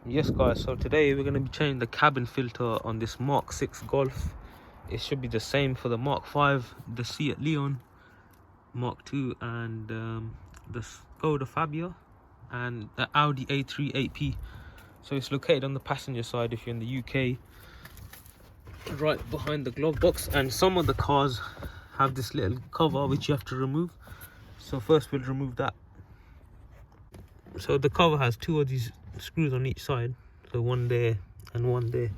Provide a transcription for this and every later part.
Yes guys, so today we're going to be changing the cabin filter on this mk6 Golf. It should be the same for the mk5, the Seat Leon, mk2 and the Skoda Fabia and the Audi A3 8P. So it's located on the passenger side if you're in the UK, right behind the glove box. And some of the cars have this little cover which you have to remove. So first we'll remove that. So the cover has two of these screws on each side, so one there and one there.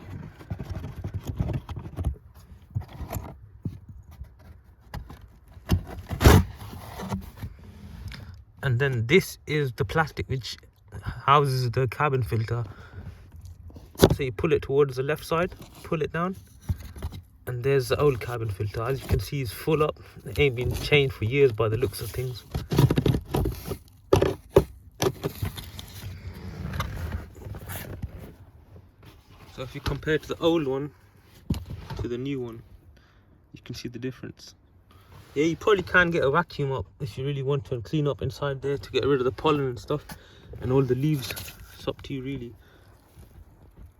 And then this is the plastic which houses the cabin filter. So you pull it towards the left side, pull it down, and there's the old cabin filter. As you can see, it's full up. It ain't been changed for years by the looks of things. So if you compare to the old one to the new one, you can see the difference. Yeah, you probably can get a vacuum up if you really want to and clean up inside there to get rid of the pollen and stuff and all the leaves. It's up to you really.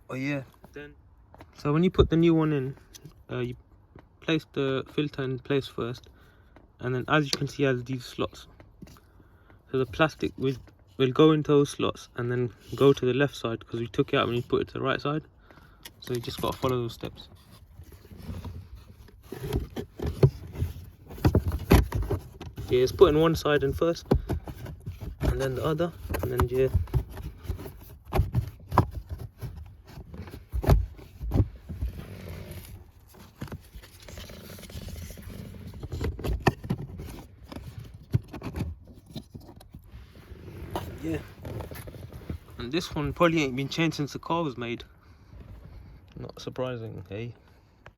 Oh yeah, then so when you put the new one in, you place the filter in place first, and then as you can see, it has these slots. So the plastic will go into those slots and then go to the left side because we took it out when you put it to the right side. So you just got to follow those steps. Yeah, it's putting one side in first and then the other, and then yeah. Yeah, and this one probably ain't been changed since the car was made. Not surprising, hey?